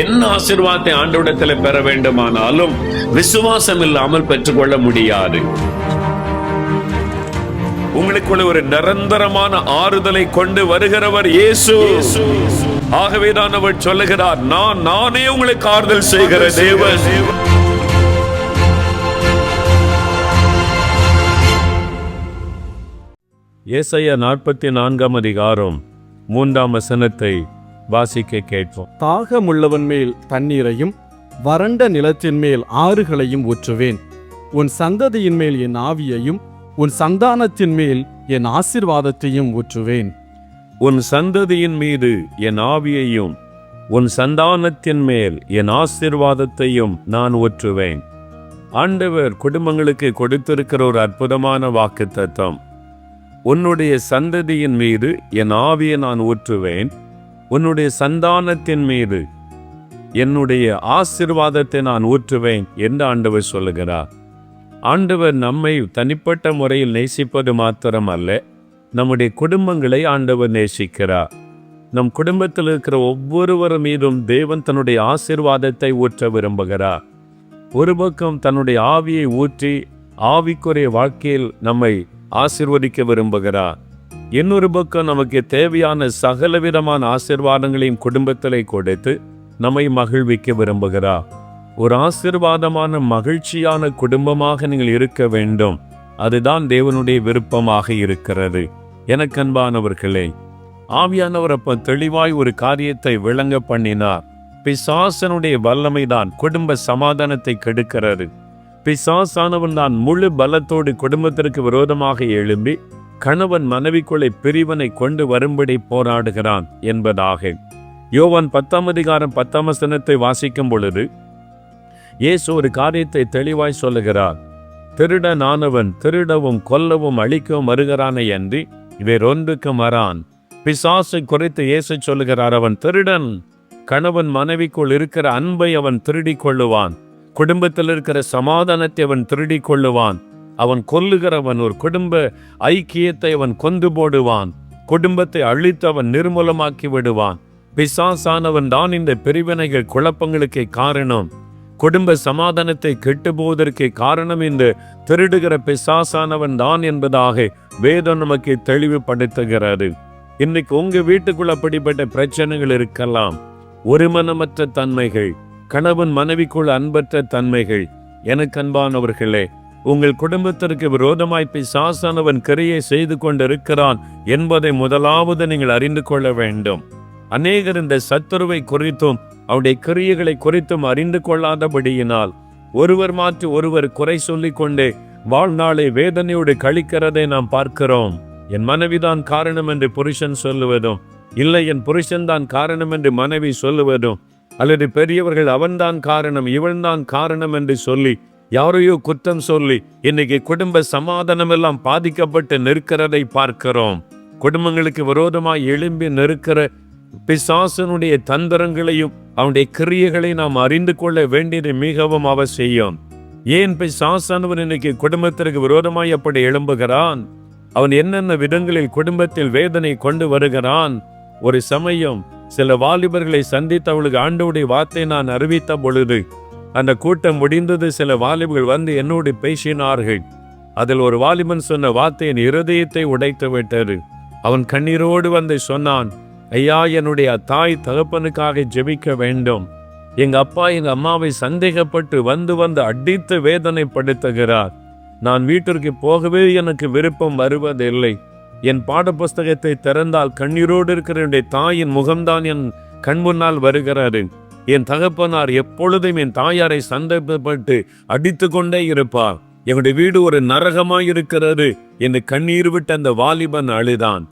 என்ன ஆசீர்வாதத்தை ஆண்டவரிடத்தில் பெற வேண்டுமானாலும் விசுவாசம் இல்லாமல் பெற்றுக்கொள்ள முடியாது. உங்களுக்குள்ள ஒரு நிரந்தரமான ஆறுதலை கொண்டு வருகிறவர் இயேசு. ஆகவேதான் அவர் சொல்லுகிறார், நானே உங்களுக்கு ஆறுதல் செய்கிற தேவன். ஏசாயா 44 அதிகாரம் 3 வாசிக்க கேட்போம். தாகமுள்ளவன் மேல் தண்ணீரையும் வறண்ட நிலத்தின் மேல் ஆறுகளையும் ஊற்றுவேன். உன் சந்ததியின் மேல் என் ஆவியையும் உன் சந்தானத்தின் மேல் என் ஆசீர்வாதத்தையும் ஊற்றுவேன். உன் சந்ததியின் மீது என் ஆவியையும் உன் சந்தானத்தின் மேல் என் ஆசீர்வாதத்தையும் நான் ஊற்றுவேன். ஆண்டவர் குடும்பங்களுக்கு கொடுத்திருக்கிற ஒரு அற்புதமான வாக்குத்தத்தம். உன்னுடைய சந்ததியின் மீது என் ஆவியை நான் ஊற்றுவேன், உன்னுடைய சந்தானத்தின் மீது என்னுடைய ஆசீர்வாதத்தை நான் ஊற்றுவேன் என்று ஆண்டவர் சொல்லுகிறார். ஆண்டவர் நம்மை தனிப்பட்ட முறையில் நேசிப்பது மாத்திரம் அல்ல, நம்முடைய குடும்பங்களை ஆண்டவர் நேசிக்கிறார். நம் குடும்பத்தில் இருக்கிற ஒவ்வொருவர் மீதும் தேவன் தன்னுடைய ஆசீர்வாதத்தை ஊற்ற விரும்புகிறார். ஒரு பக்கம் தன்னுடைய ஆவியை ஊற்றி ஆவிக்குரிய வாழ்க்கையில் நம்மை ஆசீர்வதிக்க விரும்புகிறார். இன்னொரு பக்கம் நமக்கு தேவையான சகலவிதமான ஆசீர்வாதங்களையும் குடும்பத்திலே கொடுத்து நம்மை மகிழ்விக்க விரும்புகிறார். ஒரு ஆசீர்வாதமான மகிழ்ச்சியான குடும்பமாக நீங்கள் இருக்க வேண்டும். அதுதான் தேவனுடைய விருப்பமாக இருக்கிறது. எனக்கு அன்பானவர்களே, ஆவியானவர் அப்ப தெளிவாய் ஒரு காரியத்தை விளங்க பண்ணினார். பிசாசனுடைய வல்லமைதான் குடும்ப சமாதானத்தை கெடுக்கிறது. பிசாசானவன் தான் முழு பலத்தோடு குடும்பத்திற்கு விரோதமாக எழும்பி கணவன் மனைவிக்குள்ளே பிரிவினை கொண்டு வரும்படி போராடுகிறான் என்பதாக. யோவான் 10 அதிகாரம் 10 வாசிக்கும் பொழுது இயேசு ஒரு காரியத்தை தெளிவாய் சொல்லுகிறார். திருடனானவன் திருடவும் கொல்லவும் அழிக்கவும் வருகிறானே அன்றி வேறொன்றுக்கு வரான். பிசாசை குறித்து இயேசு சொல்லுகிறார், அவன் திருடன். கணவன் மனைவிக்குள் இருக்கிற அன்பை அவன் திருடி கொள்ளுவான். குடும்பத்தில் இருக்கிற சமாதானத்தை அவன் திருடி கொள்ளுவான். அவன் கொல்லுகிறவன். ஒரு குடும்ப ஐக்கியத்தை அவன் கொண்டு போடுவான். குடும்பத்தை அழித்து அவன் நிர்மூலமாக்கி விடுவான். பிசாசானவன் தான் இந்த பிரிவினைகள் குழப்பங்களுக்கு காரணம். குடும்ப சமாதானத்தை கெட்டு போவதற்கு காரணம் இந்த திருடுகிற பிசாசானவன் தான் என்பதாக வேதம் நமக்கு தெளிவுபடுத்துகிறது. இன்னைக்கு உங்க வீட்டுக்குள்ள அப்படிப்பட்ட பிரச்சனைகள் இருக்கலாம். ஒருமனமற்ற தன்மைகள், கணவன் மனைவிக்குள் அன்பற்ற தன்மைகள். எனக்கு அன்பானவர்களே, உங்கள் குடும்பத்திற்கு விரோதமாய் பிசாசானவன் கிரியை செய்து கொண்டிருக்கிறான் என்பதை முதலாவது நீங்கள் அறிந்து கொள்ள வேண்டும். அநேகர் இந்த சத்துருவை குறித்தும் அவருடைய கிரியைகளை குறித்தும் அறிந்து கொள்ளாதபடியினால் ஒருவர் மாற்றி ஒருவர் குறை சொல்லிக் கொண்டே வாழ்நாளை வேதனையோடு கழிக்கிறதை நாம் பார்க்கிறோம். என் மனைவிதான் காரணம் என்று புருஷன் சொல்லுவதும், இல்லை என் புருஷன்தான் காரணம் என்று மனைவி சொல்லுவதும், அல்லது பெரியவர்கள் அவன்தான் காரணம் இவன்தான் காரணம் என்று சொல்லி யாரையோ குற்றம் சொல்லி இன்னைக்கு குடும்ப சமாதானம் எல்லாம் பாதிக்கப்பட்டு நிற்கிறதை பார்க்கிறோம். குடும்பங்களுக்கு விரோதமாய் எழும்பி நிற்கிற பிசாசனுடைய தந்திரங்களையும் அவனுடைய கிரியைகளை நாம் அறிந்து கொள்ள வேண்டியது மிகவும் அவசியம். ஏன் பிசாசானவன் இன்னைக்கு குடும்பத்திற்கு விரோதமாய் அப்படி எழும்புகிறான்? அவன் என்னென்ன விதங்களில் குடும்பத்தில் வேதனை கொண்டு வருகிறான்? ஒரு சமயம் சில வாலிபர்களை சந்தித்து அவளுக்கு ஆண்டவருடைய வார்த்தை நான் அறிவித்த பொழுது அந்த கூட்டம் முடிந்தது. சில வாலிபர்கள் வந்து என்னோடு பேசினார்கள். அதில் ஒரு வாலிபன் சொன்ன வார்த்தை என் இருதயத்தை உடைத்து விட்டது. அவன் கண்ணீரோடு வந்து சொன்னான், ஐயா, என்னுடைய தாய் தகப்பனுக்காக ஜெபிக்க வேண்டும். எங்க அப்பா எங்க அம்மாவை சந்தேகப்பட்டு வந்து அடித்து வேதனைப்படுத்துகிறார். நான் வீட்டிற்கு போகவே எனக்கு விருப்பம் வருவதில்லை. என் பாட புஸ்தகத்தை திறந்தால் கண்ணீரோடு இருக்கிற என்னுடைய தாயின் முகம்தான் என் கண்முன்னால் வருகிறது. என் தகப்பனார் எப்பொழுதும் என் தாயாரை சந்தேகப்பட்டு அடித்து கொண்டே இருப்பார். என்னுடைய வீடு ஒரு நரகமாய் இருக்கிறது என்று கண்ணீர் விட்டு அந்த வாலிபன் அழுதான்.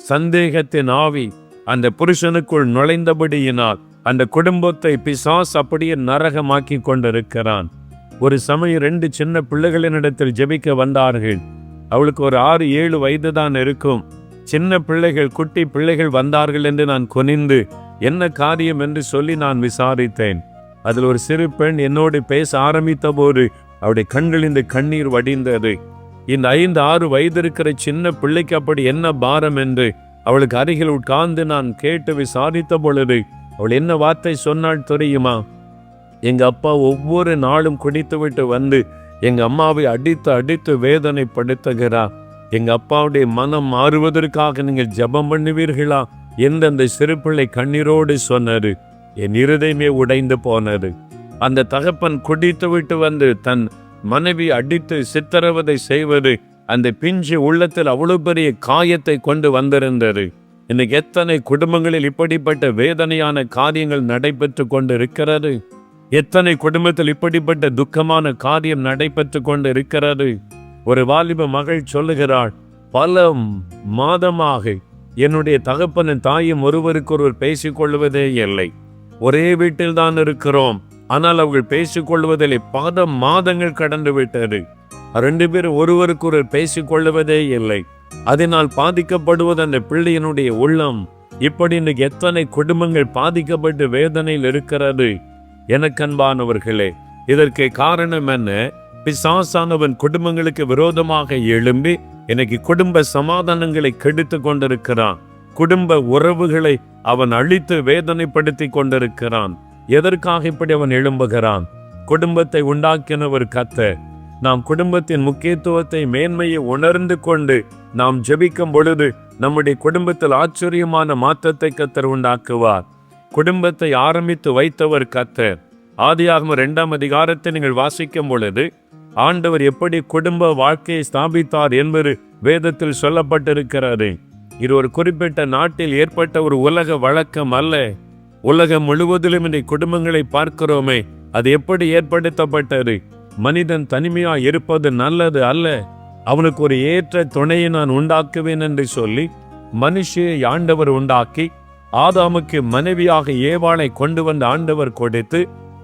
சந்தேகத்தின் ஆவி அந்த புருஷனுக்குள் நுழைந்தபடியினால் அந்த குடும்பத்தை பிசாஸ் அப்படியே நரகமாக்கி கொண்டிருக்கிறான். ஒரு சமயம் 2 சின்ன பிள்ளைகளினிடத்தில் ஜெபிக்க வந்தார்கள். அவளுக்கு ஒரு 6-7 வயது தான் இருக்கும். சின்ன பிள்ளைகள், குட்டி பிள்ளைகள் வந்தார்கள் என்று நான் குனிந்து என்ன காரியம் என்று சொல்லி நான் விசாரித்தேன். அதில் ஒரு சிறு பெண் என்னோடு பேச ஆரம்பித்த போது அவருடைய கண்களில் கண்ணீர் வடிந்தது. இந்த 5-6 வயது இருக்கிற சின்ன பிள்ளைக்கு அப்படி என்ன பாரம் என்று அவளுக்கு அருகில் உட்கார்ந்து நான் கேட்டு விசாரித்த பொழுது அவள் என்ன வார்த்தை சொன்னாள் தெரியுமா? எங்க அப்பா ஒவ்வொரு நாளும் குடித்துவிட்டு வந்து எங்க அம்மாவை அடித்து அடித்து வேதனைப்படுத்துகிறார். எங்க அப்பாவுடைய மனம் மாறுவதற்காக நீங்கள் ஜெபம் பண்ணுவீர்களா என்று அந்த சிறு பிள்ளை கண்ணீரோடு சொன்னாரு. என் இருதயமே உடைந்து போனது. அந்த தகப்பன் குடித்து விட்டு வந்து தன் மனைவி அடித்து சித்திரவதை செய்வது அந்த பிஞ்சு உள்ளத்தில் அவ்வளவு பெரிய காயத்தை கொண்டு வந்திருந்தது. இன்னைக்கு எத்தனை குடும்பங்களில் இப்படிப்பட்ட வேதனையான காரியங்கள் நடைபெற்று கொண்டு இருக்கிறது. எத்தனை குடும்பத்தில் இப்படிப்பட்ட துக்கமான காரியம் நடைபெற்று கொண்டு இருக்கிறது. ஒரு வாலிப மகள் சொல்லுகிறாள், பல மாதமாக என்னுடைய தகப்பனின் தாயும் ஒருவருக்கொருவர் பேசிக்கொள்வதே இல்லை. ஒரே வீட்டில் தான் இருக்கிறோம், ஆனால் அவர்கள் பேசிக்கொள்வதில் பல மாதங்கள் கடந்து விட்டது. 2 பேரும் ஒருவருக்கொருவர் பேசிக்கொள்வதே இல்லை. அதனால் பாதிக்கப்படுவது அந்த பிள்ளையினுடைய உள்ளம். இப்படி இன்றைக்கு எத்தனை குடும்பங்கள் பாதிக்கப்பட்டு வேதனையில் இருக்கிறது. எனக்கன்பானவர்களே, இதற்கு காரணம் என்ன? பிசாசானவன் குடும்பங்களுக்கு விரோதமாக எழும்பி இன்னைக்கு குடும்ப சமாதானங்களை கெடுத்து கொண்டிருக்கிறான். குடும்ப உறவுகளை அவன் அழித்து வேதனைப்படுத்தி கொண்டிருக்கிறான். எதற்காக இப்படி அவன் எழும்புகிறான்? குடும்பத்தை உண்டாக்கினவர் கர்த்தர். நாம் குடும்பத்தின் முக்கியத்துவத்தை மேன்மையை உணர்ந்து கொண்டு நாம் ஜெபிக்கும் பொழுது நம்முடைய குடும்பத்தில் ஆச்சரியமான மாற்றத்தை கர்த்தர் உண்டாக்குவார். குடும்பத்தை ஆரம்பித்து வைத்தவர் கர்த்தர். ஆதியாகமம் 2ஆம் அதிகாரத்தை நீங்கள் வாசிக்கும் பொழுது ஆண்டவர் எப்படி குடும்ப வாழ்க்கையை ஸ்தாபித்தார் என்பது வேதத்தில் சொல்லப்பட்டிருக்கிறது. இது ஒரு குறிப்பிட்ட நாட்டில் ஏற்பட்ட ஒரு உலக வழக்கம் அல்ல. உலகம் முழுவதிலும் இந்த குடும்பங்களை பார்க்கிறோமே, அது எப்படி ஏற்படுத்தப்பட்டது? மனிதன் தனிமையா இருப்பது நல்லது அல்ல, அவனுக்கு ஒரு ஏற்ற துணையை நான் உண்டாக்குவேன் என்று சொல்லி மனுஷியை ஆண்டவர் உண்டாக்கி ஆதாமுக்கு மனைவியாக ஏவாளை கொண்டு வந்த ஆண்டவர் கொடுத்து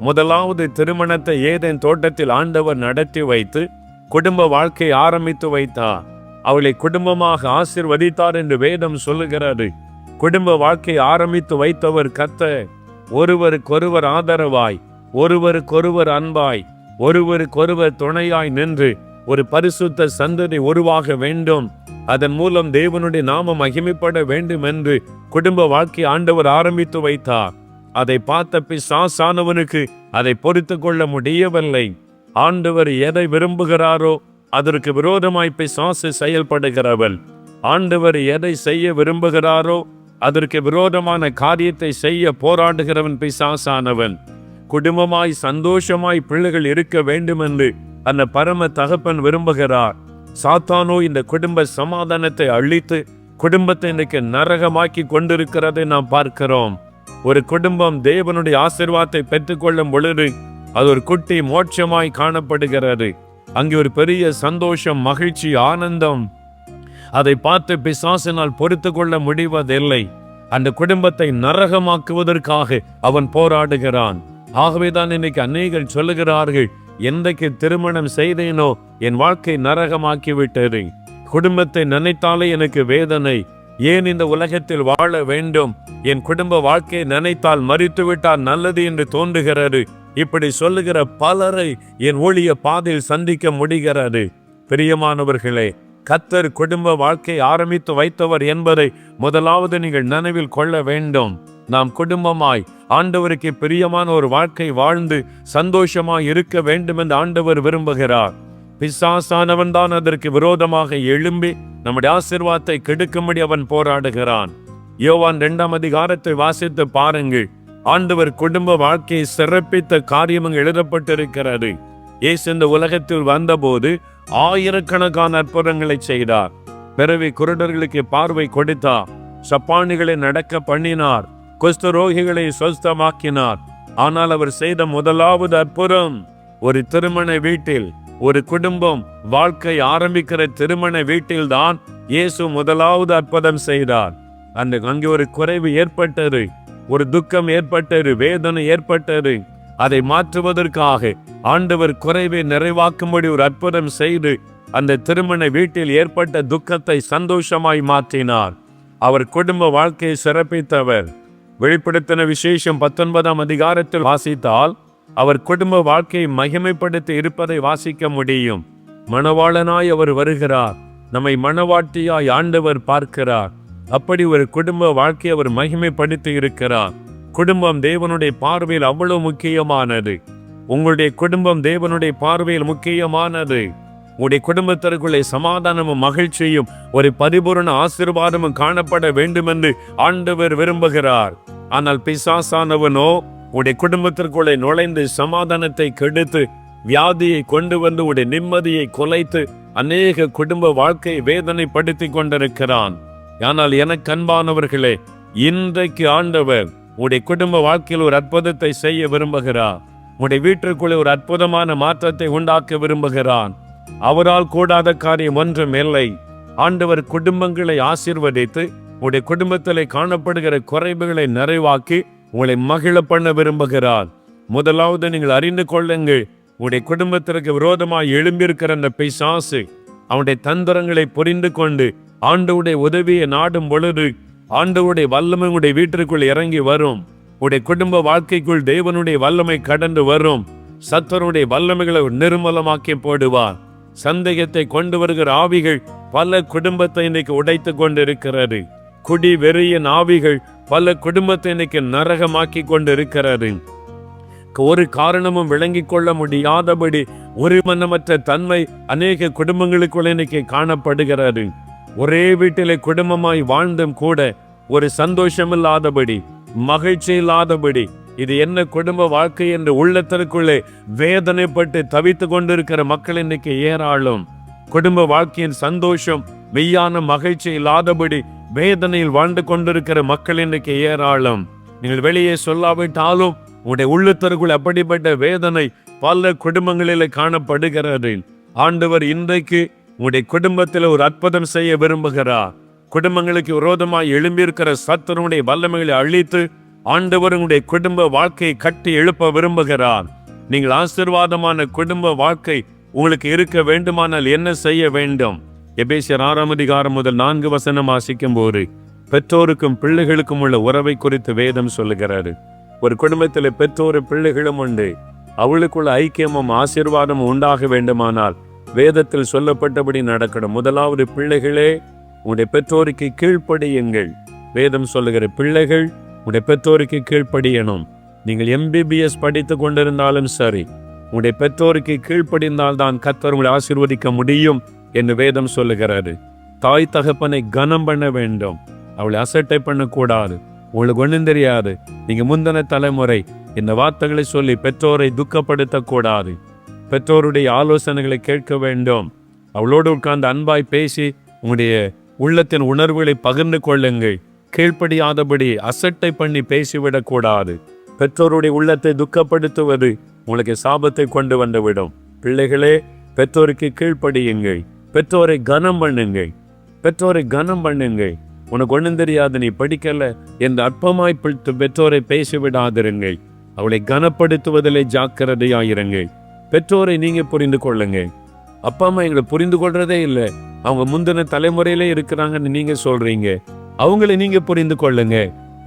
முதலாவது திருமணத்தை ஏதேன் தோட்டத்தில் ஆண்டவர் நடத்தி வைத்து குடும்ப வாழ்க்கை ஆரம்பித்து வைத்தார். அவளை குடும்பமாக ஆசீர்வதித்தார் என்று வேதம் சொல்லுகிறது. குடும்ப வாழ்க்கை ஆரம்பித்து வைத்தவர் கர்த்தர். ஒருவருக்கொருவர் ஆதரவாய், ஒருவருக்கொருவர் அன்பாய், ஒருவருக்கொருவர் துணையாய் நின்று ஒரு பரிசுத்த சந்ததி உருவாக வேண்டும். அதன் மூலம் தேவனுடைய நாமம் மகிமைப்பட வேண்டும் என்று குடும்ப வாழ்க்கை ஆண்டவர் ஆரம்பித்து வைத்தார். அதை பார்த்த பிசாசானவனுக்கு அதை பொறுத்து கொள்ள முடியவில்லை. ஆண்டவர் எதை விரும்புகிறாரோ அதற்கு விரோதமாய் பிசாசு செயல்படுகிறவள். ஆண்டவர் எதை செய்ய விரும்புகிறாரோ அதற்கு விரோதமான காரியத்தை செய்ய போராடுகிறவன் பிசாசானவன். குடும்பமாய் சந்தோஷமாய் பிள்ளைகள் இருக்க வேண்டும் என்று அந்த பரம தகப்பன் விரும்புகிறார். சாத்தானோ இந்த குடும்ப சமாதானத்தை அழித்து குடும்பத்தை இன்னைக்கு நரகமாக்கி கொண்டிருக்கிறதை நாம் பார்க்கிறோம். ஒரு குடும்பம் தேவனுடைய ஆசீர்வாதத்தை பெற்றுக்கொள்ளும் பொழுது அது ஒரு குட்டி மோட்சமாய் காணப்படுகிறது. அங்கே ஒரு பெரிய சந்தோஷம், மகிழ்ச்சி, ஆனந்தம். அதை பார்த்து பிசாசினால் பொறுத்து கொள்ள முடிவதில்லை. அந்த குடும்பத்தை நரகமாக்குவதற்காக அவன் போராடுகிறான். ஆகவேதான் இன்னைக்கு அநேகர் சொல்லுகிறார்கள், என்றைக்கு திருமணம் செய்தேனோ என் வாழ்க்கை நரகமாக்கி விட்டது. குடும்பத்தை நினைத்தாலே எனக்கு வேதனை. ஏன் இந்த உலகத்தில் வாழ வேண்டும்? என் குடும்ப வாழ்க்கையை நினைத்தால் மரித்து விட்டால் நல்லது என்று தோன்றுகிறது. இப்படி சொல்லுகிற பலரை என் ஊழிய பாதையில் சந்திக்க முடிகிறது. பிரியமானவர்களே, கர்த்தர் குடும்ப வாழ்க்கை ஆரம்பித்து வைத்தவர் என்பதை முதலாவது நீங்கள் நினைவில் கொள்ள வேண்டும். நாம் குடும்பமாய் ஆண்டவருக்கு பிரியமான ஒரு வாழ்க்கை வாழ்ந்து சந்தோஷமாய் இருக்க வேண்டும் என்று ஆண்டவர் விரும்புகிறார். பிசாசானவன் தான் அதற்கு விரோதமாக எழும்பி நம்முடைய ஆசீர்வாதத்தை கெடுக்கும்படி அவன் போராடுகிறான். யோவான் 2ஆம் அதிகாரத்தை வாசித்து பாருங்கள். ஆண்டவர் குடும்ப வாழ்க்கையை சிறப்பித்த காரியம் எழுதப்பட்டிருக்கிறது. இயேசு இந்த உலகத்தில் வந்தபோது ஆயிரக்கணக்கான அற்புதங்களை செய்தார். பிறவி குருடர்களுக்கு பார்வை கொடுத்தார், சப்பானிகளை நடக்க பண்ணினார், குஷ்டரோகிகளை சொஸ்தமாக்கினார். ஆனால் அவர் செய்த முதலாவது அற்புதம், ஒரு திருமண வீட்டில், ஒரு குடும்பம் வாழ்க்கை ஆரம்பிக்கிற திருமண வீட்டில்தான் இயேசு முதலாவது அற்புதம் செய்தார். அங்கே ஒரு குறைவு ஏற்பட்டது, ஒரு துக்கம் ஏற்பட்டது, வேதனை ஏற்பட்டது. அதை மாற்றுவதற்காக ஆண்டவர் குறைவை நிறைவாக்கும்படி ஒரு அற்புதம் செய்து அந்த திருமண வீட்டில் ஏற்பட்ட துக்கத்தை சந்தோஷமாய் மாற்றினார். அவர் குடும்ப வாழ்க்கையை சிறப்பித்தவர். வெளிப்படுத்தின விசேஷம் 19ஆம் அதிகாரத்தில் வாசித்தால் அவர் குடும்ப வாழ்க்கையை மகிமைப்படுத்தி இருப்பதை வாசிக்க முடியும். மணவாளனாய் அவர் வருகிறார், நம்மை மணவாட்டியாய் ஆண்டவர் பார்க்கிறார். அப்படி ஒரு குடும்ப வாழ்க்கையை அவர் மகிமைப்படுத்தி இருக்கிறார். குடும்பம் தேவனுடைய பார்வையில் அவ்வளவு முக்கியமானது. உங்களுடைய குடும்பம் தேவனுடைய பார்வையில் முக்கியமானது. உங்களுடைய குடும்பத்திற்குள்ளே சமாதானமும் மகிழ்ச்சியும் ஒரு பரிபூரண ஆசீர்வாதமும் காணப்பட வேண்டும் என்று ஆண்டவர் விரும்புகிறார். ஆனால் பிசாசானவனோ உடைய குடும்பத்திற்குள்ளே நுழைந்து சமாதானத்தை கெடுத்து வியாதியை கொண்டு வந்து உடைய நிம்மதியை குலைத்து அநேக குடும்ப வாழ்க்கையை வேதனைப்படுத்தி கொண்டிருக்கிறான். ஆனால் எனக்கு அன்பானவர்களே, இன்றைக்கு ஆண்டவர் உடைய குடும்ப வாழ்க்கையில் ஒரு அற்புதத்தை செய்ய விரும்புகிறார். உடைய வீட்டிற்குள்ளே ஒரு அற்புதமான மாற்றத்தை உண்டாக்க விரும்புகிறான். அவரால் கூடாத காரியம் ஒன்றும் இல்லை. ஆண்டவர் குடும்பங்களை ஆசீர்வதித்து உடைய குடும்பத்திலே காணப்படுகிற குறைவுகளை நிறைவாக்கி உங்களை மகிழ பண்ண விரும்புகிறார். முதலாவது நீங்கள் அறிந்து கொள்ளுங்கள், உடைய குடும்பத்திற்கு விரோதமாக எழும்பியிருக்கிற அந்த பிசாசு அவனுடைய தந்திரங்களை புரிந்து கொண்டு ஆண்டவருடைய உதவியை நாடும் பொழுது ஆண்டவருடைய வல்லமை உடைய வீட்டிற்குள் இறங்கி வரும். உடைய குடும்ப வாழ்க்கைக்குள் தேவனுடைய வல்லமை கடந்து வரும். சத்துருடைய வல்லமைகளை நிர்மலமாக்கி போடுவார். சந்தேகத்தை கொண்டு வருகிற ஆவிகள் பல குடும்பத்தை இன்னைக்கு உடைத்து கொண்டிருக்கிறது. குடி வெறியின் ஆவிகள் பல குடும்பத்தை இன்னைக்கு நரகமாக்கி கொண்டிருக்கிறது. ஒரு காரணமும் விளங்கி கொள்ள முடியாதபடி ஒரு மனமற்ற தன்மை அநேக குடும்பங்களுக்குள்ள இன்னைக்கு காணப்படுகிறது. ஒரே வீட்டிலே குடும்பமாய் வாழ்ந்தும் கூட ஒரு சந்தோஷம் இல்லாதபடி, மகிழ்ச்சி இல்லாதபடி, இது என்ன குடும்ப வாழ்க்கை என்று உள்ளத்திற்குள்ளே வேதனைப்பட்டு தவித்து கொண்டிருக்கிற மக்கள் இன்னைக்கு ஏராளம். குடும்ப வாழ்க்கையின் சந்தோஷம் மெய்யான மகிழ்ச்சி இல்லாதபடி வேதனையில் வாழ்ந்து கொண்டிருக்கிற மக்கள் இன்னைக்கு ஏராளம். நீங்கள் வெளியே சொல்லாவிட்டாலும் உடைய உள்ளத்திற்குள் அப்படிப்பட்ட வேதனை பல குடும்பங்களில் காணப்படுகிறது. ஆண்டவர் இன்றைக்கு உடைய குடும்பத்தில் ஒரு அற்புதம் செய்ய விரும்புகிறார். குடும்பங்களுக்கு விரோதமாய் எழும்பியிருக்கிற சத்துருடைய வல்லமைகளை அழித்து ஆண்டவர் உங்களுடைய குடும்ப வாழ்க்கையை கட்டி எழுப்ப விரும்புகிறார். நீங்கள் ஆசீர்வாதமான குடும்ப வாழ்க்கை உங்களுக்கு இருக்க வேண்டுமானால் என்ன செய்ய வேண்டும்? எபேசியர் 6 முதல் 4 வாசிக்கும் போது பெற்றோருக்கும் பிள்ளைகளுக்கும் உள்ள உறவை குறித்து வேதம் சொல்லுகிறாரு. ஒரு குடும்பத்தில் பெற்றோரும் பிள்ளைகளும் உண்டு. அவளுக்குள்ள ஐக்கியமும் ஆசீர்வாதமும் உண்டாக வேண்டுமானால் வேதத்தில் சொல்லப்பட்டபடி நடக்கணும். முதலாவது, பிள்ளைகளே உங்களுடைய பெற்றோருக்கு கீழ்ப்படியுங்கள். வேதம் சொல்லுகிற பிள்ளைகள் உங்களுடைய பெற்றோருக்கு கீழ்ப்படியணும். நீங்கள் MBBS படித்து கொண்டிருந்தாலும் சரி, உங்களுடைய பெற்றோருக்கு கீழ்ப்படிந்தால் தான் கர்த்தர் உங்களை ஆசீர்வதிக்க முடியும் என்று வேதம் சொல்லுகிறாரு. தாய் தகப்பனை கனம் பண்ண வேண்டும். அவளை அசட்டை பண்ணக்கூடாது. உங்களுக்கு ஒன்றும் தெரியாது, நீங்க முந்தின தலைமுறை இந்த வார்த்தைகளை சொல்லி பெற்றோரை துக்கப்படுத்தக்கூடாது. பெற்றோருடைய ஆலோசனைகளை கேட்க வேண்டும். அவளோடு உட்கார்ந்து அன்பாய் பேசி உங்களுடைய உள்ளத்தின் உணர்வுகளை பகிர்ந்து கொள்ளுங்கள். கீழ்ப்படியாதபடி அசட்டை பண்ணி பேசிவிடக்கூடாது. பெற்றோருடைய உள்ளத்தை துக்கப்படுத்துவது உங்களுக்கு சாபத்தை கொண்டு வந்துவிடும். பிள்ளைகளே, பெற்றோருக்கு கீழ்ப்படியுங்கள். பெற்றோரை கனம் பண்ணுங்கள். பெற்றோரை கனம் பண்ணுங்கள். உனக்கு ஒன்றும் தெரியாது, நீ படிக்கல என்று அற்பமாய் பெற்றோரை பேசிவிடாதிருங்கள். அவளை கனப்படுத்துவதிலே ஜாக்கிரதையாயிருங்கள். பெற்றோரை நீங்க புரிந்து கொள்ளுங்க. அப்பா அம்மா எங்களை புரிந்து கொள்றதே இல்லை, அவங்க முந்தின தலைமுறையிலே இருக்கிறாங்கன்னு நீங்க சொல்றீங்க. அவங்களை நீங்க புரிந்து கொள்ளுங்க.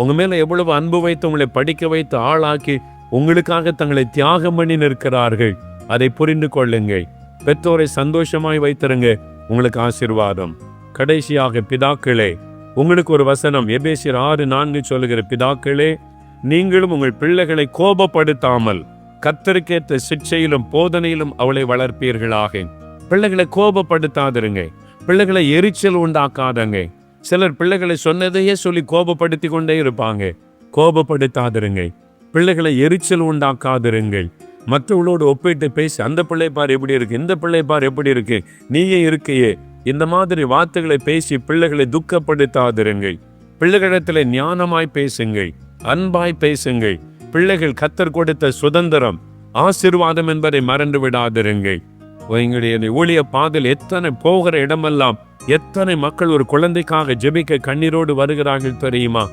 உங்க மேல எவ்வளவு அன்பு வைத்து உங்களை படிக்க வைத்து ஆளாக்கி உங்களுக்காக தங்களை தியாகம் பண்ணி நிற்கிறார்கள். அதை புரிந்து கொள்ளுங்கள். பெற்றோரை சந்தோஷமாய் வைத்திருங்க, உங்களுக்கு ஆசீர்வாதம். கடைசியாக பிதாக்களே, உங்களுக்கு ஒரு வசனம் எபேசியர் 6:4 சொல்லுகிற, பிதாக்களே நீங்களும் உங்கள் பிள்ளைகளை கோபப்படுத்தாமல் கர்த்தருக்கேற்ற சிட்சையிலும் போதனையிலும் அவளை வளர்ப்பீர்களாக. பிள்ளைகளை கோபப்படுத்தாதிருங்க. பிள்ளைகளை எரிச்சல் உண்டாக்காதங்க. சிலர் பிள்ளைகளை சொன்னதையே சொல்லி கோபப்படுத்தி கொண்டே இருப்பாங்க. கோபப்படுத்தாதிருங்க. பிள்ளைகளை எரிச்சல் உண்டாக்காதிருங்கள். மற்றவர்களோடு ஒப்பிட்டு பேசி அந்த பிள்ளை பார் எப்படி இருக்கு, இந்த பிள்ளை பார் எப்படி இருக்கு, நீயே இருக்கையே, இந்த மாதிரி வார்த்தைகளை பேசி பிள்ளைகளை துக்கப்படுத்தாதிருங்கள். பிள்ளைகளிடத்தில் ஞானமாய் பேசுங்கள், அன்பாய் பேசுங்கள். பிள்ளைகள் கர்த்தர் கொடுத்த சுதந்திரம், ஆசீர்வாதம் என்பதை மறந்து விடாதிருங்கள். எங்களுடைய ஊழிய பாதையில் எத்தனை போகிற இடமெல்லாம் எத்தனை மக்கள் ஒரு குழந்தைக்காக ஜெபிக்க கண்ணீரோடு வருகிறார்கள் தெரியுமா?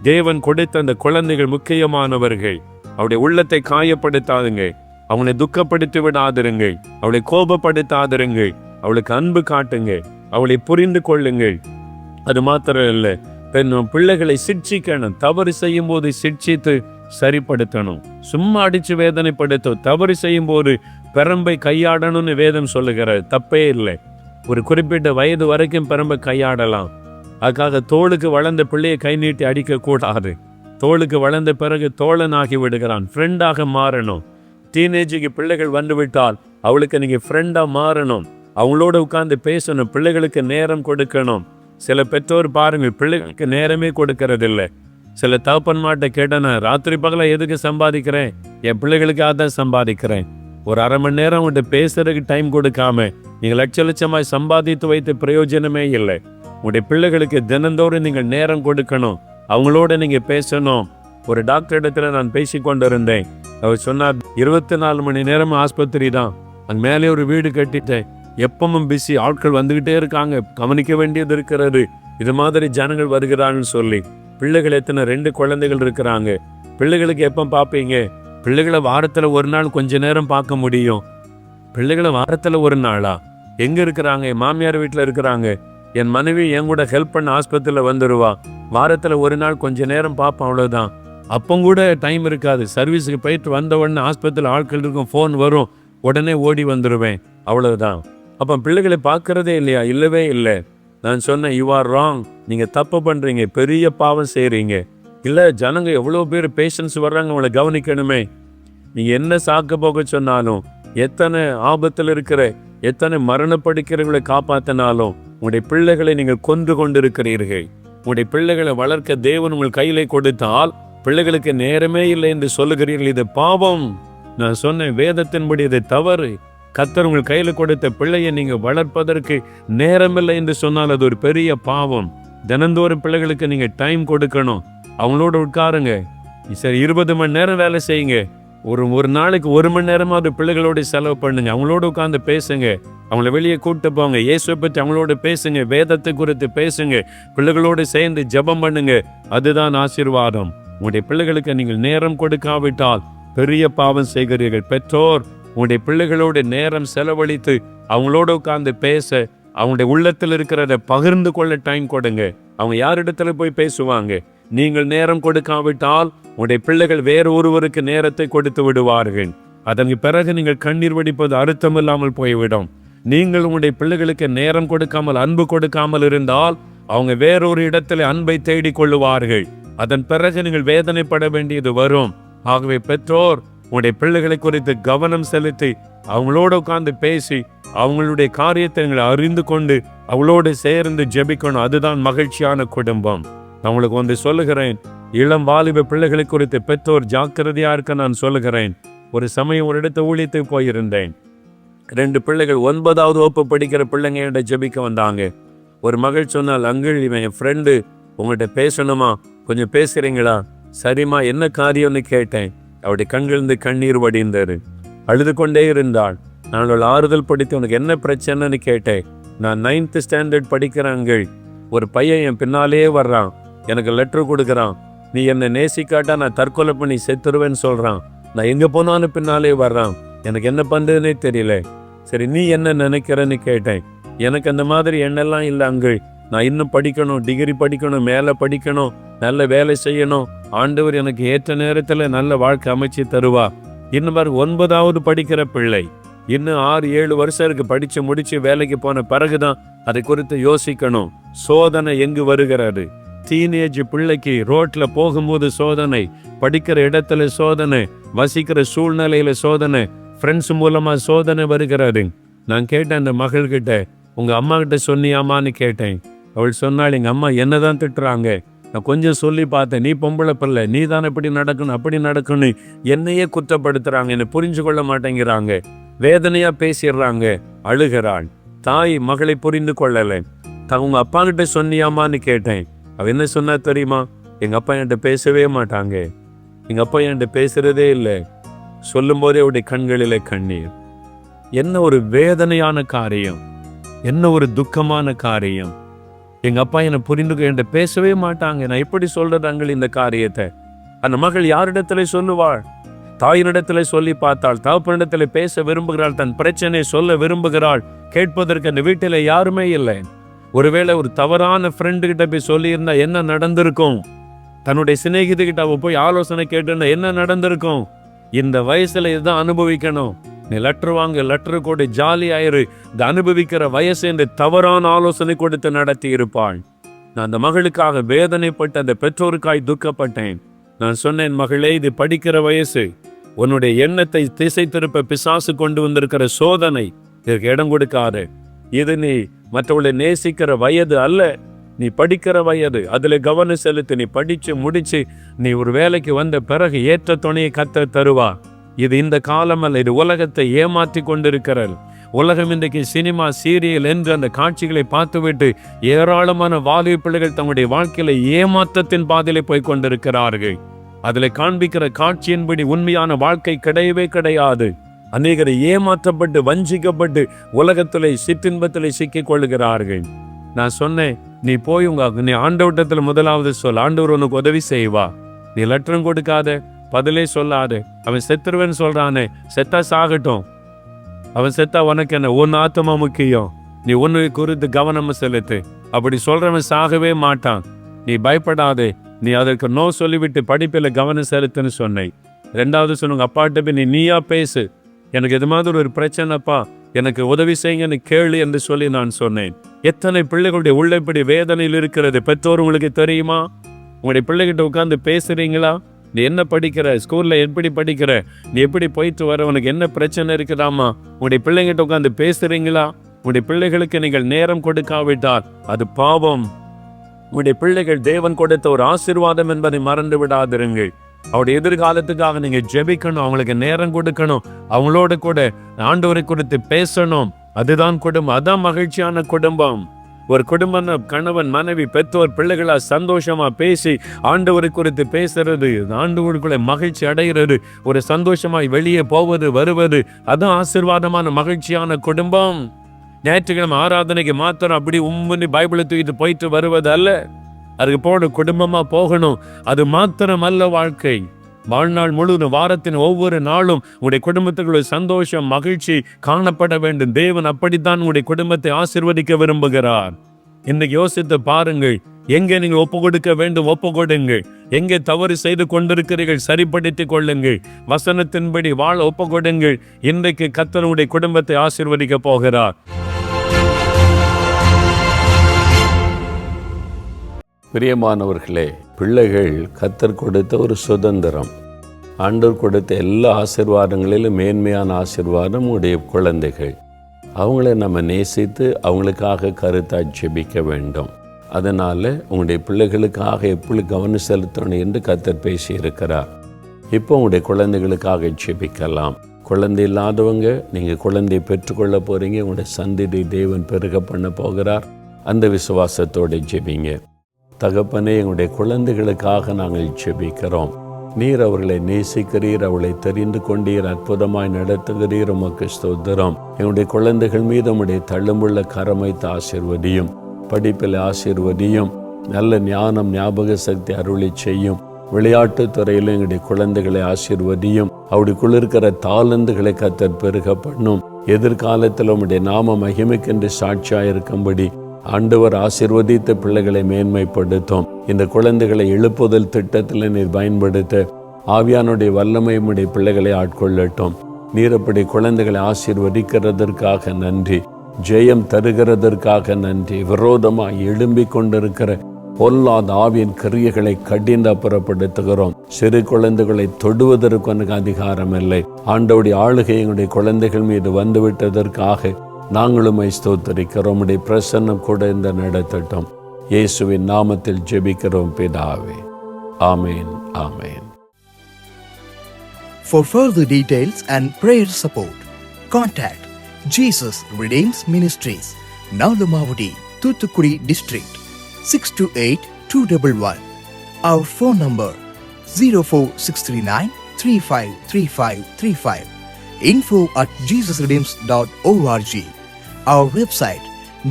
தேவன் கொடுத்த அந்த குழந்தைகள் முக்கியமானவர்கள். அவருடைய உள்ளத்தை காயப்படுத்தாதுங்க. அவளை துக்கப்படுத்தி விடாதிருங்கள். அவளை கோபப்படுத்தாதிருங்கள். அவளுக்கு அன்பு காட்டுங்க. அவளை புரிந்து கொள்ளுங்கள். அது மாத்திரம் இல்லை, பிள்ளைகளை சிட்சிக்கணும். தவறு செய்யும் போது சிட்சித்து சரிப்படுத்தணும். சும்மா அடிச்சு வேதனைப்படுத்தும். தவறு செய்யும் போது பெரம்பை கையாடணும்னு வேதம் சொல்லுகிறார். தப்பே இல்லை. ஒரு குறிப்பிட்ட வயது வரைக்கும் பெரம்பை கையாடலாம். அதுக்காக தோளுக்கு வளர்ந்த பிள்ளையை கை நீட்டி அடிக்க கூடாது. தோளுக்கு வளர்ந்த பிறகு தோழனாகி விடுகிறான். ஃப்ரெண்டாக மாறணும். டீனேஜுக்கு பிள்ளைகள் வந்துவிட்டால் அவளுக்கு நீங்கள் ஃப்ரெண்டாக மாறணும். அவங்களோட உட்கார்ந்து பேசணும். பிள்ளைகளுக்கு நேரம் கொடுக்கணும். சில பெற்றோர் பாருங்கள், பிள்ளைகளுக்கு நேரமே கொடுக்கறதில்லை. சில தகப்பன்மாட்ட கேட்டால், நான் ராத்திரி பகலாக எதுக்கு சம்பாதிக்கிறேன்? என் பிள்ளைகளுக்காக தான் சம்பாதிக்கிறேன். ஒரு அரை மணி நேரம் உங்கள்கிட்ட பேசுறதுக்கு டைம் கொடுக்காம நீங்கள் லட்சமாய் சம்பாதித்து வைத்த பிரயோஜனமே இல்லை. உங்களுடைய பிள்ளைகளுக்கு தினந்தோறும் நீங்கள் நேரம் கொடுக்கணும். அவங்களோட நீங்கள் பேசணும். ஒரு டாக்டர் இடத்துல நான் பேசி கொண்டு இருந்தேன். அவர் சொன்னார், 24 மணி நேரம் ஆஸ்பத்திரி தான், அங்கே மேலே ஒரு வீடு கட்டிட்டேன், எப்பவும் பிஸி, ஆட்கள் வந்துக்கிட்டே இருக்காங்க, கவனிக்க வேண்டியது இருக்கிறது, இது மாதிரி ஜனங்கள் வருகிறாங்கன்னு சொல்லி. பிள்ளைகள் எத்தனை? 2 குழந்தைகள் இருக்கிறாங்க. பிள்ளைகளுக்கு எப்போ பார்ப்பீங்க? பிள்ளைகளை வாரத்தில் ஒரு நாள் கொஞ்ச நேரம் பார்க்க முடியும். பிள்ளைகளை வாரத்தில் ஒரு நாளா? எங்கே இருக்கிறாங்க? என் மாமியார் வீட்டில் இருக்கிறாங்க. என் மனைவி என் கூட ஹெல்ப் பண்ண ஆஸ்பத்திரியில் வந்துடுவா. வாரத்தில் ஒரு நாள் கொஞ்ச நேரம் பார்ப்போம், அவ்வளோதான். அப்போ கூட டைம் இருக்காது. சர்வீஸுக்கு போயிட்டு வந்த உடனே ஆஸ்பத்திரியில் ஆட்கள் இருக்கும், ஃபோன் வரும், உடனே ஓடி வந்துடுவேன், அவ்வளோதான். அப்போ பிள்ளைகளை பார்க்கறதே இல்லையா? இல்லவே இல்லை. நான் சொன்னேன், யூ ஆர் ராங், நீங்கள் தப்பு பண்ணுறீங்க, பெரிய பாவம் செய்கிறீங்க. இல்லை, ஜனங்க எவ்வளோ பேர் பேஷண்ட்ஸ் வர்றாங்க, அவங்களை கவனிக்கணுமே. நீங்கள் என்ன சாக்க போக சொன்னாலும், எத்தனை ஆபத்தில் இருக்கிற, எத்தனை மரணப்படுக்கிறவர்களை காப்பாற்றினாலும் உங்களுடைய பிள்ளைகளை நீங்கள் கொன்று கொண்டிருக்கிறீர்கள். உங்களுடைய பிள்ளைகளை வளர்க்க தேவன் உங்கள் கையிலே கொடுத்தால் பிள்ளைகளுக்கு நேரமே இல்லை என்று சொல்லுகிறீர்கள். இது பாவம். நான் சொன்னேன், வேதத்தின்படி இது தவறு. கர்த்தர் உங்கள் கையில் கொடுத்த பிள்ளையை நீங்கள் வளர்ப்பதற்கு நேரமில்லை என்று சொன்னால் அது ஒரு பெரிய பாவம். தினந்தோறும் பிள்ளைகளுக்கு நீங்கள் டைம் கொடுக்கணும். அவங்களோட உட்காருங்க. சரி, 20 மணி நேரம் வேலை செய்யுங்க. ஒரு நாளைக்கு 1 மணி நேரமாவது பிள்ளைகளோட செலவு பண்ணுங்க. அவங்களோட உட்காந்து பேசுங்க. அவங்கள வெளியே கூப்பிட்டு போங்க. இயேசுவை பற்றி அவங்களோட பேசுங்க. வேதத்தை குறித்து பேசுங்க. பிள்ளைகளோடு சேர்ந்து ஜெபம் பண்ணுங்க. அதுதான் ஆசீர்வாதம். உங்களுடைய பிள்ளைகளுக்கு நீங்கள் நேரம் கொடுக்காவிட்டால் பெரிய பாவம் செய்கிறீர்கள். பெற்றோர் உங்களுடைய பிள்ளைகளோட நேரம் செலவழித்து அவங்களோட உட்கார்ந்து பேச, அவங்களுடைய உள்ளத்தில் இருக்கிறத பகிர்ந்து கொள்ள டைம் கொடுங்க. அவங்க யாரிடத்துல போய் பேசுவாங்க? நீங்கள் நேரம் கொடுக்காவிட்டால் உங்களுடைய பிள்ளைகள் வேறு ஒருவருக்கு நேரத்தை கொடுத்து விடுவார்கள். அதற்கு பிறகு நீங்கள் கண்ணீர் வடிப்பது அர்த்தமில்லாமல் போய்விடும். நீங்கள் உங்களுடைய பிள்ளைகளுக்கு நேரம் கொடுக்காமல், அன்பு கொடுக்காமல் இருந்தால் அவங்க வேறொரு இடத்துல அன்பை தேடிக் கொள்ளுவார்கள். அதன் பிறகு நீங்கள் வேதனைப்பட வேண்டியது வரும். ஆகவே பெற்றோர் உங்களுடைய பிள்ளைகளை குறித்து கவனம் செலுத்தி அவங்களோட உட்கார்ந்து பேசி அவங்களுடைய காரியத்தை நீங்கள் அறிந்து கொண்டு அவங்களோடு சேர்ந்து ஜெபிக்கணும். அதுதான் மகிழ்ச்சியான குடும்பம். நான் உங்களுக்கு ஒன்று சொல்லுகிறேன், இளம் வாலிப பிள்ளைகளை குறித்து பெற்றோர் ஜாக்கிரதையா இருக்க நான் சொல்லுகிறேன். ஒரு சமயம் ஒரு இடத்த ஊழியத்துக்கு போயிருந்தேன். 2 பிள்ளைகள் 9வது வகுப்பு படிக்கிற பிள்ளைங்க என்கிட்ட ஜெபிக்க வந்தாங்க. ஒரு மகள் சொன்னால், அங்கிள், இவன் என் ஃப்ரெண்டு, உங்கள்கிட்ட பேசணுமா, கொஞ்சம் பேசுகிறீங்களா? சரிம்மா, என்ன காரியம்னு கேட்டேன். அவருடைய கண்களிலிருந்து கண்ணீர் வடிந்தாரு. அழுது கொண்டே இருந்தாள். நான் அவள் ஆறுதல் படித்து, உனக்கு என்ன பிரச்சனைன்னு கேட்டேன். நான் 9th ஸ்டாண்டர்ட் படிக்கிறாங்க. ஒரு பையன் என் பின்னாலே வர்றான், எனக்கு லெட்டர் கொடுக்குறான். நீ என்னை நேசிக்காட்டா நான் தற்கொலை பண்ணி செத்துருவேன்னு சொல்கிறான். நான் எங்கே போனாலும் பின்னாலே வர்றான். எனக்கு என்ன பண்ணுறதுனே தெரியல. சரி, நீ என்ன நினைக்கிறன்னு கேட்டேன். எனக்கு அந்த மாதிரி எண்ணெல்லாம் இல்லை அங்கிள். நான் இன்னும் படிக்கணும், டிகிரி படிக்கணும், மேலே படிக்கணும், நல்ல வேலை செய்யணும். ஆண்டவர் எனக்கு ஏற்ற நேரத்தில் நல்ல வாழ்க்கை அமைச்சு தருவா. இன்னும் 9வது படிக்கிற பிள்ளை. இன்னும் 6-7 வருஷம் இருக்கு. படித்து முடித்து வேலைக்கு போன பிறகுதான் அதை குறித்து யோசிக்கணும். சோதனை எங்கு வருகிறது? டீனேஜ் பிள்ளைக்கு ரோட்டில் போகும்போது சோதனை, படிக்கிற இடத்துல சோதனை, வசிக்கிற சூழ்நிலையில சோதனை, ஃப்ரெண்ட்ஸ் மூலமாக சோதனை வருகிறது. நான் கேட்டேன் அந்த மகள்கிட்ட, உங்கள் அம்மா கிட்ட சொன்னியாமான்னு கேட்டேன். அவள் சொன்னாள், எங்கள் அம்மா என்ன தான் திட்டுறாங்க. நான் கொஞ்சம் சொல்லி பார்த்தேன், நீ பொம்பளை பிள்ளை, நீ தானே இப்படி நடக்கணும் அப்படி நடக்கணும், என்னையே குற்றப்படுத்துகிறாங்க, என்னை புரிஞ்சு கொள்ள மாட்டேங்கிறாங்க, வேதனையாக பேசிடுறாங்க. அழுகிறாள். தாய் மகளை புரிந்து கொள்ளலை. உங்கள் அப்பா கிட்ட சொன்னியாமான்னு கேட்டேன். அவள் என்ன சொன்னா தெரியுமா? எங்கள் அப்பா என்கிட்ட பேசவே மாட்டாங்க, எங்கள் அப்பா என்கிட்ட பேசுகிறதே இல்லை. சொல்லும் போதே அவருடைய கண்களிலே கண்ணீர். என்ன ஒரு வேதனையான காரியம், என்ன ஒரு துக்கமான காரியம். எங்கள் அப்பா என்னை என்கிட்ட பேசவே மாட்டாங்க, நான் எப்படி சொல்கிறாங்க இந்த காரியத்தை? அந்த மகள் யாரிடத்துல சொல்லுவாள்? தாயினிடத்துல சொல்லி பார்த்தாள். தகப்பனிடத்துல பேச விரும்புகிறாள், தன் பிரச்சனையை சொல்ல விரும்புகிறாள். கேட்பதற்கு அந்த வீட்டில் யாருமே இல்லை. ஒருவேளை ஒரு தவறான ஃப்ரெண்டு கிட்ட போய் சொல்லியிருந்தா என்ன நடந்திருக்கும்? தன்னுடைய சிநேகிதகிட்ட அவ போய் ஆலோசனை கேட்டுன்னா என்ன நடந்திருக்கும்? இந்த வயசுல இதுதான் அனுபவிக்கணும். நீ லெட்டர் வாங்க, லெட்டர் கூட ஜாலி ஆயிரு, இந்த அனுபவிக்கிற வயசு என்று தவறான ஆலோசனை கொடுத்து நடத்தி இருப்பாள். நான் அந்த மகளுக்காக வேதனைப்பட்டு அந்த பெற்றோருக்காய் துக்கப்பட்டேன். நான் சொன்னேன், மகளே, இது படிக்கிற வயசு. உன்னுடைய எண்ணத்தை திசை திருப்ப பிசாசு கொண்டு வந்திருக்கிற சோதனை. இதற்கு இடம் கொடுக்காது. இது நீ மற்றவளை நேசிக்கிற வயது அல்ல, நீ படிக்கிற வயது. அதுல கவனம் செலுத்தி நீ படிச்சு முடிச்சு நீ ஒரு வேலைக்கு வந்த பிறகு ஏற்ற துணையை கர்த்தர் தருவா. இது இந்த காலம் அல்ல, இது உலகத்தை ஏமாற்றி கொண்டிருக்கிறது. உலகம் இன்றைக்கு சினிமா, சீரியல் என்று அந்த காட்சிகளை பார்த்துவிட்டு ஏராளமான வாலிப பிள்ளைகள் தங்களுடைய வாழ்க்கையில ஏமாற்றத்தின் பாதையிலே போய் கொண்டிருக்கிறார்கள். அதில் காண்பிக்கிற காட்சியின்படி உண்மையான வாழ்க்கை கிடையவே கிடையாது. அநேகரை ஏமாற்றப்பட்டு வஞ்சிக்கப்பட்டு உலகத்திலே சிற்றின்பத்திலே சிக்கிக் கொள்ளுகிறார்கள். நான் சொன்னேன், நீ போய் நீ ஆண்டவரிடத்துல முதலாவது சொல். ஆண்டவர் உனக்கு உதவி செய்வா. நீ லெட்டரும் கொடுக்காத, பதிலே சொல்லாது. அவன் செத்துருவேன்னு சொல்றானே, செத்தா சாகட்டும். அவன் செத்தா உனக்கு என்ன? உன் ஆத்மா முக்கியம். நீ ஒன்னு குறித்து கவனமா செலுத்து. அப்படி சொல்றவன் சாகவே மாட்டான். நீ பயப்படாதே. நீ அதற்கு நோ சொல்லிவிட்டு படிப்பில் கவனம் செலுத்துன்னு சொன்னேன். ரெண்டாவது சொன்ன, அப்பாட்ட போய் நீயா பேசு. எனக்கு எது மாதிரி ஒரு பிரச்சனைப்பா, எனக்கு உதவி செய்யுங்கன்னு கேளு என்று சொல்லி நான் சொன்னேன். எத்தனை பிள்ளைகளுடைய உள்ளபடி வேதனையில் இருக்கிறது பெற்றோர் உங்களுக்கு தெரியுமா? உங்களுடைய பிள்ளைகிட்ட உட்காந்து பேசுறீங்களா? நீ என்ன படிக்கிற, ஸ்கூல்ல எப்படி படிக்கிற, நீ எப்படி போயிட்டு வர, உனக்கு என்ன பிரச்சனை இருக்குதாமா? உங்களுடைய பிள்ளைகிட்ட உட்காந்து பேசுறீங்களா? உங்களுடைய பிள்ளைகளுக்கு நீங்கள் நேரம் கொடுக்காவிட்டால் அது பாவம். உங்களுடைய பிள்ளைகள் தேவன் கொடுத்த ஒரு ஆசீர்வாதம் என்பதை மறந்து விடாதிருங்கள். அவருடைய எதிர்காலத்துக்காக நீங்க ஜெபிக்கணும், அவங்களுக்கு நேரம் கொடுக்கணும், அவங்களோட கூட ஆண்டவரை குறித்து பேசணும். அதுதான் குடும்பம், அதான் மகிழ்ச்சியான குடும்பம். ஒரு குடும்பம் கணவன், மனைவி, பெற்றோர், பிள்ளைகளா சந்தோஷமா பேசி ஆண்டவரை குறித்து பேசுறது, ஆண்டவருக்குள்ள மகிழ்ச்சி அடைகிறது, ஒரு சந்தோஷமாய் வெளியே போவது வருவது, அதான் ஆசீர்வாதமான மகிழ்ச்சியான குடும்பம். ஞாயிற்றுக்கிழமை ஆராதனைக்கு மாத்திரம் அப்படி உம்முன்னு பைபிளை தூக்கிட்டு போயிட்டு வருவது அல்ல. அதுக்கு போன குடும்பமா போகணும். அது மாத்திரம் அல்ல வாழ்க்கை. வாழ்நாள் முழுவதும், வாரத்தின் ஒவ்வொரு நாளும் உங்களுடைய குடும்பத்துக்குள்ள சந்தோஷம், மகிழ்ச்சி காணப்பட வேண்டும். தேவன் அப்படித்தான் உங்களுடைய குடும்பத்தை ஆசீர்வதிக்க விரும்புகிறார். இன்னைக்கு யோசித்து பாருங்கள். எங்கே நீங்கள் ஒப்பு கொடுக்க வேண்டும், ஒப்பு கொடுங்கள். எங்கே தவறு செய்து கொண்டிருக்கிறீர்கள், சரிப்படுத்திக் கொள்ளுங்கள். வசனத்தின்படி வாழ ஒப்பு கொடுங்கள். இன்றைக்கு கர்த்தர் உங்களுடைய குடும்பத்தை ஆசீர்வதிக்க போகிறார். பிரியமானவர்களே, பிள்ளைகள் கர்த்தர் கொடுத்த ஒரு சுதந்திரம். ஆண்டவர் கொடுத்த எல்லா ஆசீர்வாதங்களிலும் மேன்மையான ஆசீர்வாதம் உடைய குழந்தைகள். அவங்கள நம்ம நேசித்து அவங்களுக்காக கருத்தாய் ஜெபிக்க வேண்டும். அதனால் உங்களுடைய பிள்ளைகளுக்காக எப்படி கவனம் செலுத்தணும் என்று கர்த்தர் பேசியிருக்கிறார். இப்போ உங்களுடைய குழந்தைகளுக்காக ஜெபிக்கலாம். குழந்தை இல்லாதவங்க, நீங்கள் குழந்தையை பெற்றுக்கொள்ள போகிறீங்க. உங்களுடைய சந்ததி தேவன் பெருக பண்ண போகிறார். அந்த விசுவாசத்தோடு ஜெபிங்க. தகப்பனே, எங்களுடைய குழந்தைகளுக்காக நாங்கள் ஜெபிக்கிறோம். நீர் அவர்களை நேசிக்கிறீர், அவளை தெரிந்து கொண்டீர், அற்புதமாய் நடத்துகிறீர். உமக்கு ஸ்தோத்திரம். எங்களுடைய குழந்தைகள் மீது உம்முடைய தள்ளுமுள்ள கரமைத்து ஆசீர்வதியும், படிப்பில் ஆசீர்வதியும், நல்ல ஞானம், ஞாபக சக்தி அருளை செய்யும். விளையாட்டு துறையிலும் எங்களுடைய குழந்தைகளை ஆசீர்வதியும். அவருக்குள்ள இருக்கிற தாளந்துகளை கர்த்தர் பெருக பண்ணும். எதிர்காலத்தில் உம்முடைய நாம மகிமைக்கென்று சாட்சியாயிருக்கும்படி ஆண்டவர் ஆசீர்வதித்த பிள்ளைகளை மேன்மைப்படுத்தும். இந்த குழந்தைகளை எழுப்புதல் திட்டத்தில் நீர் பயன்படுத்த ஆவியானுடைய வல்லமை உம்முடைய பிள்ளைகளை ஆட்கொள்ளட்டும். நீர் அப்படி குழந்தைகளை ஆசீர்வதிக்கிறதற்காக நன்றி. ஜெயம் தருகிறதற்காக நன்றி. விரோதமாக எழும்பிக் கொண்டிருக்கிற பொல்லாத ஆவியின் கிரியைகளை கடிந்து அப்புறப்படுத்துகிறோம். சிறு குழந்தைகளை தொடுவதற்கு எனக்கு அதிகாரம் இல்லை. ஆண்டவருடைய ஆளுகை எங்களுடைய குழந்தைகள் மீது வந்துவிட்டதற்காக நாங்களும் ஸ்தோத்திரிக்கிறோம். உம்முடைய பிரசன்னம் கூட இந்த நடத்தட்டும். இயேசுவின் நாமத்தில் ஜெபிக்கிறோம் பிதாவே. ஆமேன், ஆமேன். For further details and prayer support, contact Jesus Redeems Ministries, Nalumavudi, Thoothukudi District, 628-211. Our phone number 04639 353535. info@jesusredeems.org. Our website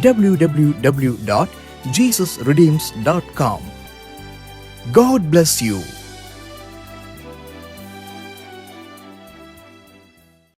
www.jesusredeems.com. God bless you.